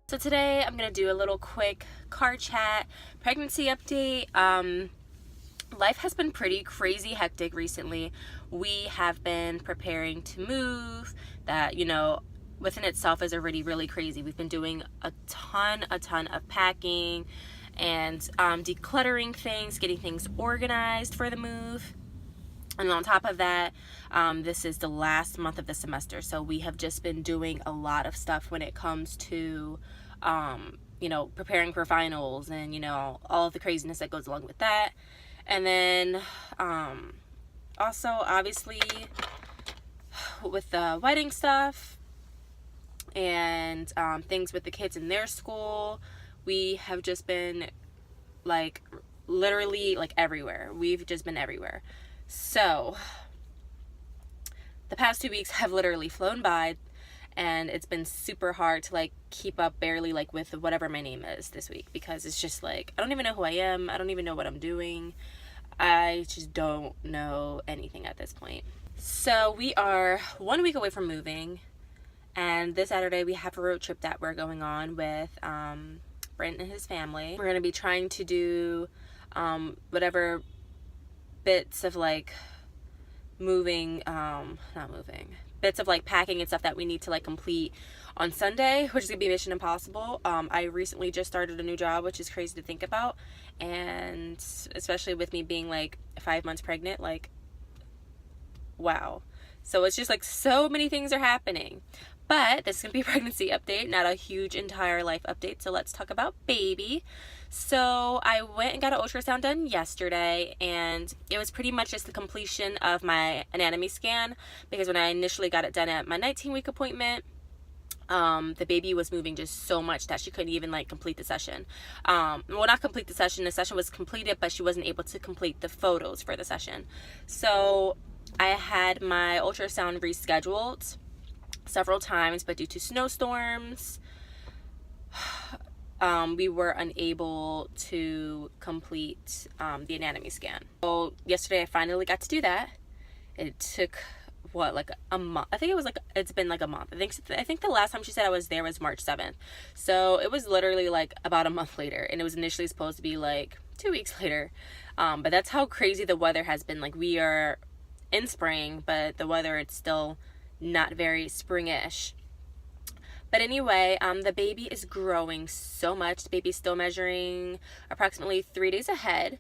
So today I'm going to do a little quick car chat, pregnancy update. Life has been pretty crazy hectic recently. We have been preparing to move. That, within itself is already really crazy. We've been doing a ton of packing and decluttering things, getting things organized for the move. And on top of that, this is the last month of the semester, so we have just been doing a lot of stuff when it comes to preparing for finals and all of the craziness that goes along with that. And then also obviously with the wedding stuff and things with the kids in their school, we have just been literally everywhere. We've just been everywhere. So the past 2 weeks have literally flown by, and it's been super hard to keep up barely with whatever my name is this week, because it's just I don't even know who I am. I don't even know what I'm doing. I just don't know anything at this point. So we are 1 week away from moving, and this Saturday we have a road trip that we're going on with Brent and his family. We're going to be trying to do whatever bits of bits of packing and stuff that we need to complete on Sunday, which is gonna be mission impossible. I recently just started a new job, which is crazy to think about, and especially with me being 5 months pregnant, wow. So it's just so many things are happening. But this is going to be a pregnancy update, not a huge entire life update. So let's talk about baby. So I went and got an ultrasound done yesterday, and it was pretty much just the completion of my anatomy scan, because when I initially got it done at my 19-week appointment, the baby was moving just so much that she couldn't even complete the session. Well, not complete the session. The session was completed, but she wasn't able to complete the photos for the session. So I had my ultrasound rescheduled several times, but due to snowstorms, we were unable to complete the anatomy scan. So yesterday I finally got to do that. It took a month. I think it was it's been a month. I think the last time she said I was there was March 7th. So it was literally about a month later, and it was initially supposed to be 2 weeks later. But that's how crazy the weather has been. We are in spring, but the weather, it's still not very springish. But anyway, the baby is growing so much. The baby's still measuring approximately 3 days ahead.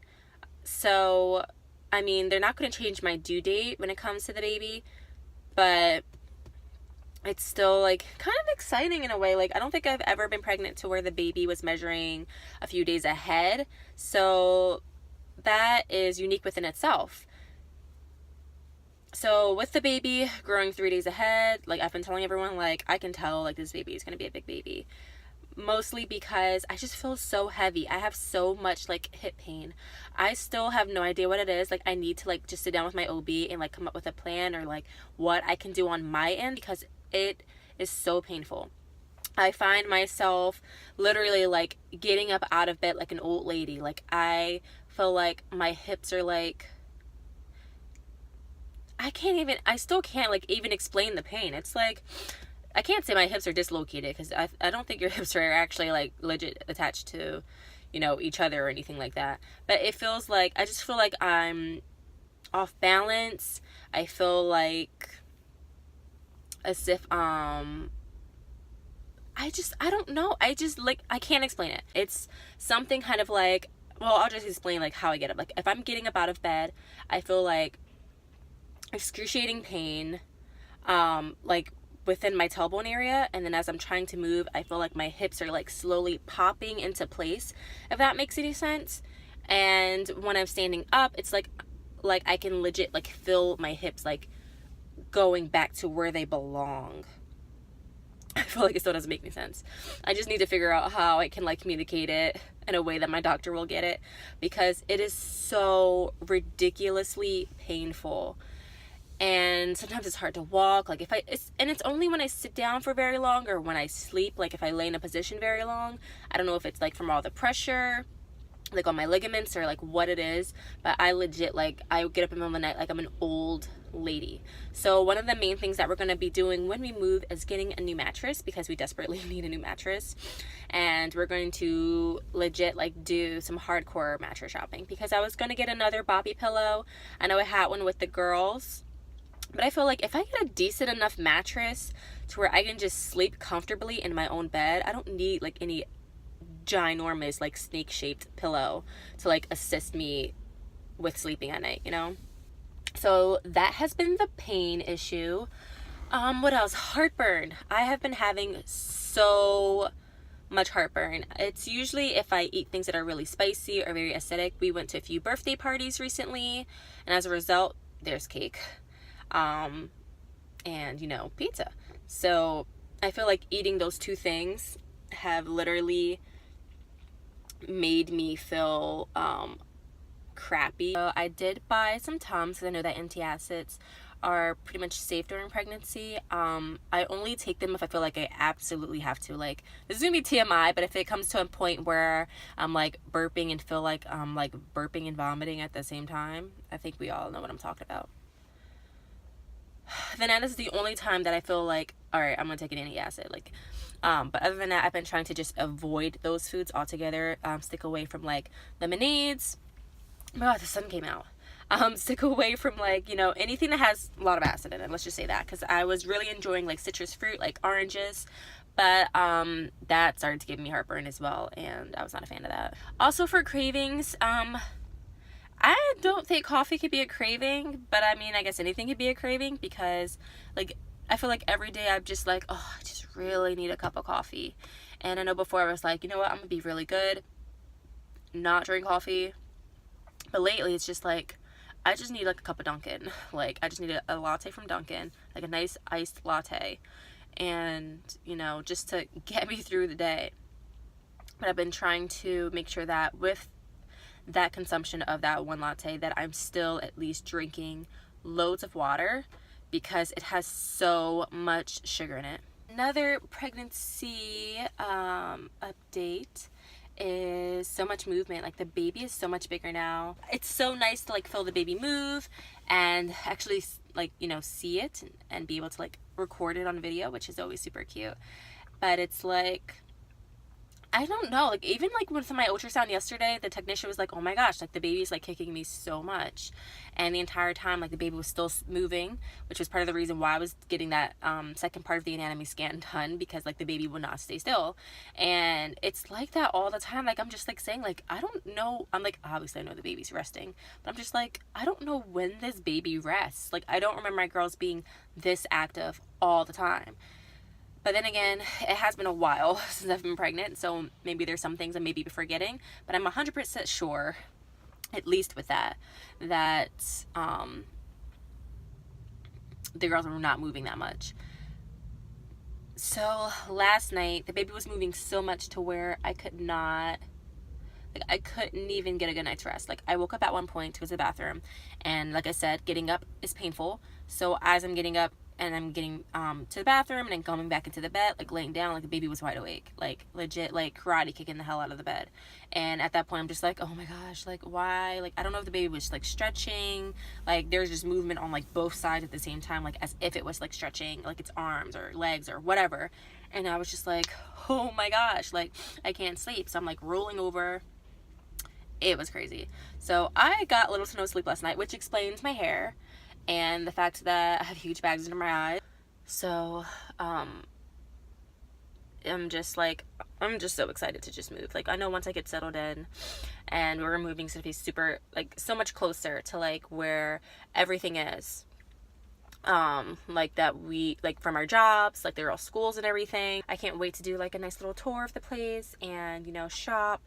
So, I mean, they're not going to change my due date when it comes to the baby, but it's still kind of exciting in a way. I don't think I've ever been pregnant to where the baby was measuring a few days ahead. So that is unique within itself. So with the baby growing 3 days ahead, I've been telling everyone, I can tell this baby is going to be a big baby. Mostly because I just feel so heavy. I have so much hip pain. I still have no idea what it is. I need to just sit down with my OB and come up with a plan, or what I can do on my end, because it is so painful. I find myself literally getting up out of bed like an old lady. I feel my hips are I still can't even explain the pain. It's I can't say my hips are dislocated, because I don't think your hips are actually legit attached to, each other or anything like that. But it feels I just feel I'm off balance. I feel as if, I don't know. I can't explain it. It's something kind of well, I'll just explain how I get up. If I'm getting up out of bed, I feel excruciating pain within my tailbone area, and then as I'm trying to move, I feel my hips are slowly popping into place, if that makes any sense. And when I'm standing up, it's I can legit feel my hips going back to where they belong. I feel it still doesn't make any sense. I just need to figure out how I can communicate it in a way that my doctor will get it, because it is so ridiculously painful. And sometimes it's hard to walk. It's only when I sit down for very long, or when I sleep, if I lay in a position very long. I don't know if it's from all the pressure like on my ligaments or like what it is, but I legit, like, I get up in the middle of the night like I'm an old lady. So one of the main things that we're going to be doing when we move is getting a new mattress, because we desperately need a new mattress. And we're going to legit like do some hardcore mattress shopping, because I was going to get another Bobby pillow. I know I had one with the girls, but I feel like if I get a decent enough mattress to where I can just sleep comfortably in my own bed, I don't need like any ginormous like snake shaped pillow to like assist me with sleeping at night, you know? So that has been the pain issue. What else? Heartburn. I have been having so much heartburn. It's usually if I eat things that are really spicy or very acidic. We went to a few birthday parties recently, and as a result, there's cake. And you know, pizza. So I feel like eating those two things have literally made me feel crappy. So I did buy some Tums, because I know that antacids are pretty much safe during pregnancy. I only take them if I feel like I absolutely have to. Like, this is gonna be TMI, but if it comes to a point where I'm like burping and feel like I'm like burping and vomiting at the same time, I think we all know what I'm talking about. Then that is the only time that I feel like, all right, I'm gonna take an antacid. Like, but other than that, I've been trying to just avoid those foods altogether. Stick away from like lemonades. Oh my God, the sun came out. Stick away from like, you know, anything that has a lot of acid in it. Let's just say that, because I was really enjoying like citrus fruit, like oranges, but that started to give me heartburn as well, and I was not a fan of that. Also for cravings, I don't think coffee could be a craving, but I mean, I guess anything could be a craving, because like I feel like every day I'm just like, oh, I just really need a cup of coffee. And I know before I was like, you know what, I'm gonna be really good, not drink coffee. But lately it's just like, I just need like a cup of Dunkin'. Like, I just need a latte from Dunkin', like a nice iced latte, and you know, just to get me through the day. But I've been trying to make sure that with that consumption of that one latte, that I'm still at least drinking loads of water, because it has so much sugar in it. Another pregnancy update is so much movement. Like, the baby is so much bigger now. It's so nice to like feel the baby move and actually like, you know, see it and be able to like record it on video, which is always super cute. But it's like, I don't know, like even like with my ultrasound yesterday, the technician was like, oh my gosh, like the baby's like kicking me so much. And the entire time, like the baby was still moving, which was part of the reason why I was getting that second part of the anatomy scan done, because like the baby would not stay still. And it's like that all the time. Like I'm just like saying, like, I don't know, I'm like, obviously I know the baby's resting, but I'm just like, I don't know when this baby rests. Like I don't remember my girls being this active all the time. But then again, it has been a while since I've been pregnant, so maybe there's some things I may be forgetting, but I'm 100% sure, at least with that the girls were not moving that much. So last night, the baby was moving so much to where I could not, like I couldn't even get a good night's rest. Like I woke up at one point to go to the bathroom, and like I said, getting up is painful. So as I'm getting up, and I'm getting to the bathroom and then coming back into the bed, like laying down, like the baby was wide awake, like legit, like karate kicking the hell out of the bed. And at that point I'm just like, oh my gosh, like why? Like I don't know if the baby was like stretching, like there's just movement on like both sides at the same time, like as if it was like stretching like its arms or legs or whatever. And I was just like, oh my gosh, like I can't sleep. So I'm like rolling over. It was crazy. So I got little to no sleep last night, which explains my hair and the fact that I have huge bags under my eyes. So I'm just so excited to just move. Like I know once I get settled in and we're moving to be super, like so much closer to like where everything is, like that we like from our jobs, like they're all schools and everything. I can't wait to do like a nice little tour of the place and, you know, shop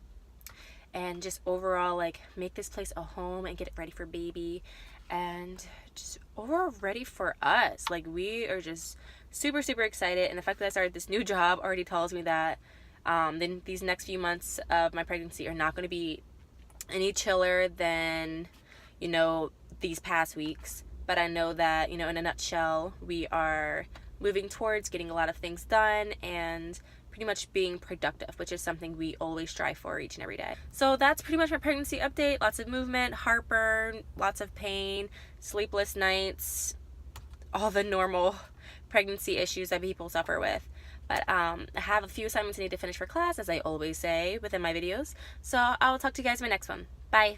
and just overall like make this place a home and get it ready for baby and just overall ready for us. Like we are just super excited, and the fact that I started this new job already tells me that then these next few months of my pregnancy are not going to be any chiller than, you know, these past weeks. But I know that, you know, in a nutshell, we are moving towards getting a lot of things done and pretty much being productive, which is something we always strive for each and every day. So that's pretty much my pregnancy update. Lots of movement, heartburn, lots of pain, sleepless nights, all the normal pregnancy issues that people suffer with. But I have a few assignments I need to finish for class, as I always say within my videos. So I will talk to you guys in my next one. Bye.